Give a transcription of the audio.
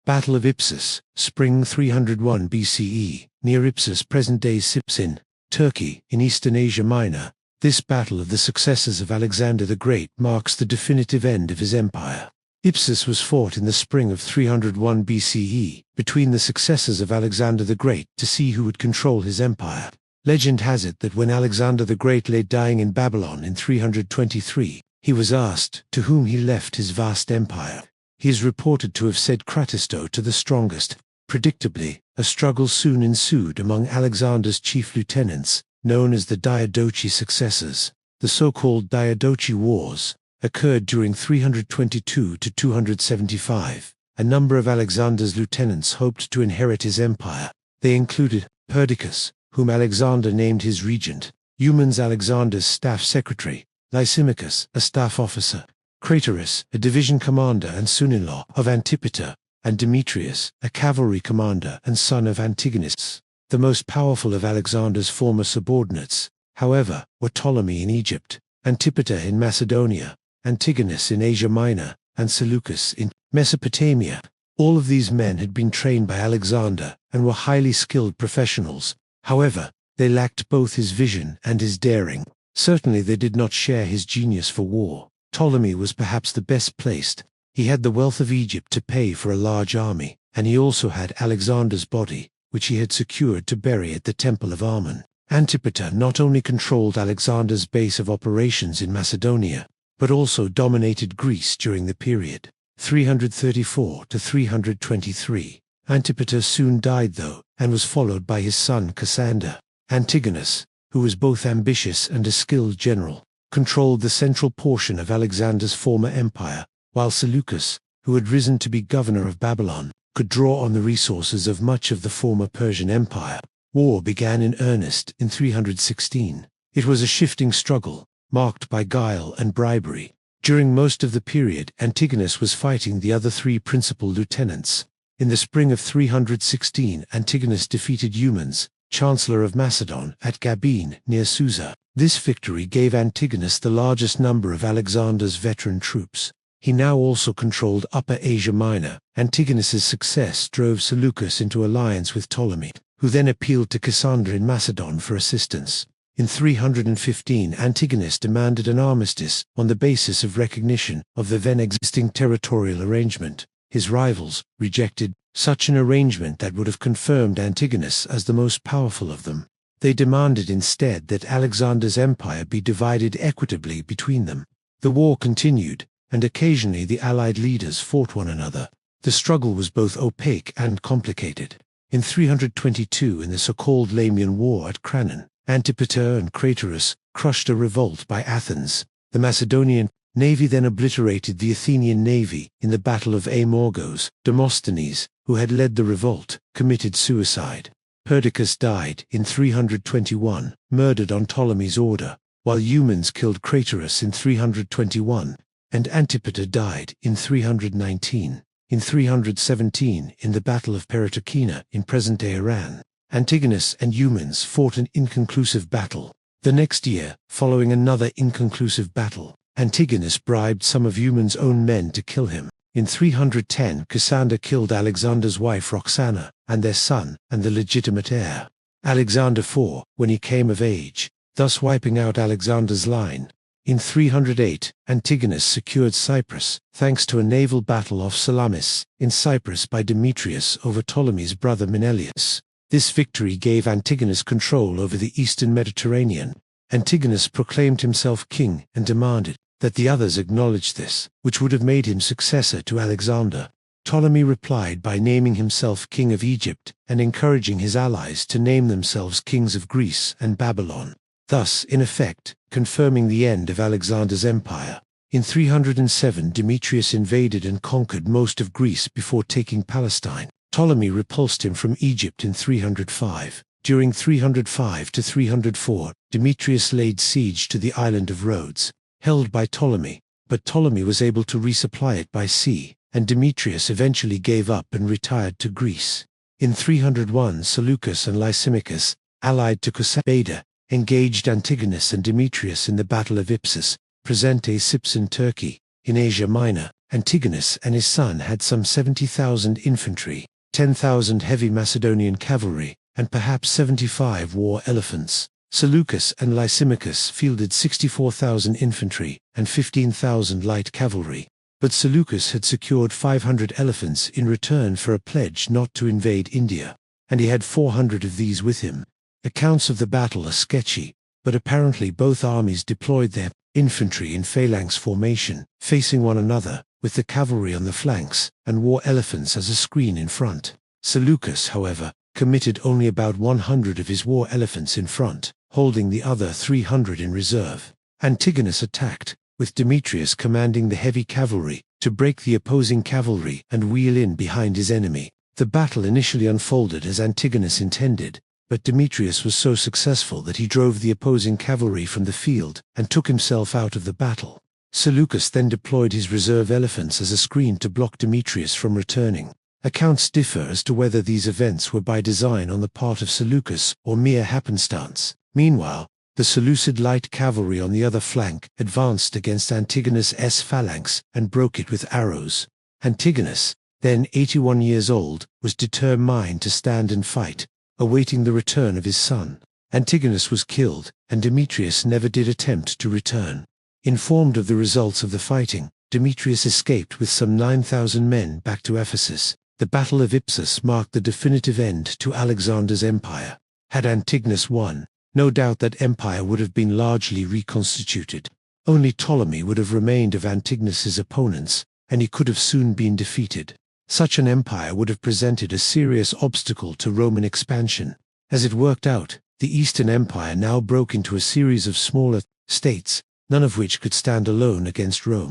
Battle of Ipsus, spring 301 BCE, near Ipsus, present-day Sipsin, Turkey, in Eastern Asia Minor. This battle of the successors of Alexander the Great marks the definitive end of his empire. Ipsus was fought in the spring of 301 BCE, between the successors of Alexander the Great to see who would control his empire. Legend has it that when Alexander the Great lay dying in Babylon in 323, he was asked to whom he left his vast empire. He is reported to have said Kratisto to the strongest. Predictably, a struggle soon ensued among Alexander's chief lieutenants, known as the Diadochi Successors. The so-called Diadochi Wars occurred during 322 to 275. A number of Alexander's lieutenants hoped to inherit his empire. They included Perdiccas, whom Alexander named his regent; Eumenes, Alexander's staff secretary; Lysimachus, a staff officer; Craterus, a division commander and son-in-law of Antipater; and Demetrius, a cavalry commander and son of Antigonus. The most powerful of Alexander's former subordinates, however, were Ptolemy in Egypt, Antipater in Macedonia, Antigonus in Asia Minor, and Seleucus in Mesopotamia. All of these men had been trained by Alexander and were highly skilled professionals. However, they lacked both his vision and his daring. Certainly they did not share his genius for war. Ptolemy was perhaps the best placed. He had the wealth of Egypt to pay for a large army, and he also had Alexander's body, which he had secured to bury at the Temple of Ammon. Antipater not only controlled Alexander's base of operations in Macedonia, but also dominated Greece during the period 334 to 323. Antipater soon died though, and was followed by his son Cassander. Antigonus, who was both ambitious and a skilled general, controlled the central portion of Alexander's former empire, while Seleucus, who had risen to be governor of Babylon, could draw on the resources of much of the former Persian Empire. War began in earnest in 316. It was a shifting struggle, marked by guile and bribery. During most of the period, Antigonus was fighting the other three principal lieutenants. In the spring of 316, Antigonus defeated Eumenes, chancellor of Macedon, at Gabene, near Susa. This victory gave Antigonus the largest number of Alexander's veteran troops. He now also controlled Upper Asia Minor. Antigonus's success drove Seleucus into alliance with Ptolemy, who then appealed to Cassander in Macedon for assistance. In 315, Antigonus demanded an armistice on the basis of recognition of the then existing territorial arrangement. His rivals rejected such an arrangement that would have confirmed Antigonus as the most powerful of them. They demanded instead that Alexander's empire be divided equitably between them. The war continued, and occasionally the allied leaders fought one another. The struggle was both opaque and complicated. In 322, in the so-called Lamian War at Cranon, Antipater and Craterus crushed a revolt by Athens. The Macedonian navy then obliterated the Athenian navy in the Battle of Amorgos. Demosthenes, who had led the revolt, committed suicide. Perdiccas died in 321, murdered on Ptolemy's order, while Eumenes killed Craterus in 321, and Antipater died in 319. In 317, in the Battle of Perotokina in present-day Iran, Antigonus and Eumenes fought an inconclusive battle. The next year, following another inconclusive battle, Antigonus bribed some of Eumenes' own men to kill him. In 310, Cassander killed Alexander's wife Roxana, and their son, and the legitimate heir, Alexander IV, when he came of age, thus wiping out Alexander's line. In 308, Antigonus secured Cyprus, thanks to a naval battle off Salamis, in Cyprus by Demetrius over Ptolemy's brother Menelaus. This victory gave Antigonus control over the eastern Mediterranean. Antigonus proclaimed himself king and demanded that the others acknowledge this, which would have made him successor to Alexander. Ptolemy replied by naming himself king of Egypt and encouraging his allies to name themselves kings of Greece and Babylon, thus, in effect, confirming the end of Alexander's empire. In 307, Demetrius invaded and conquered most of Greece before taking Palestine. Ptolemy repulsed him from Egypt in 305. During 305 to 304, Demetrius laid siege to the island of Rhodes, held by Ptolemy, but Ptolemy was able to resupply it by sea, and Demetrius eventually gave up and retired to Greece. In 301, Seleucus and Lysimachus, allied to Cassander, engaged Antigonus and Demetrius in the Battle of Ipsus, present-day Sipsin, Turkey, in Asia Minor. Antigonus and his son had some 70,000 infantry, 10,000 heavy Macedonian cavalry, and perhaps 75 war elephants. Seleucus and Lysimachus fielded 64,000 infantry and 15,000 light cavalry. But Seleucus had secured 500 elephants in return for a pledge not to invade India, and he had 400 of these with him. Accounts of the battle are sketchy, but apparently both armies deployed their infantry in phalanx formation, facing one another, with the cavalry on the flanks and war elephants as a screen in front. Seleucus, however, committed only about 100 of his war elephants in front, holding the other 300 in reserve. Antigonus attacked, with Demetrius commanding the heavy cavalry, to break the opposing cavalry and wheel in behind his enemy. The battle initially unfolded as Antigonus intended, but Demetrius was so successful that he drove the opposing cavalry from the field and took himself out of the battle. Seleucus then deployed his reserve elephants as a screen to block Demetrius from returning. Accounts differ as to whether these events were by design on the part of Seleucus or mere happenstance. Meanwhile, the Seleucid light cavalry on the other flank advanced against Antigonus' phalanx and broke it with arrows. Antigonus, then 81 years old, was determined to stand and fight, awaiting the return of his son. Antigonus was killed, and Demetrius never did attempt to return. Informed of the results of the fighting, Demetrius escaped with some 9,000 men back to Ephesus. The Battle of Ipsus marked the definitive end to Alexander's empire. Had Antigonus won, no doubt that empire would have been largely reconstituted. Only Ptolemy would have remained of Antigonus's opponents, and he could have soon been defeated. Such an empire would have presented a serious obstacle to Roman expansion. As it worked out, the Eastern Empire now broke into a series of smaller states, none of which could stand alone against Rome.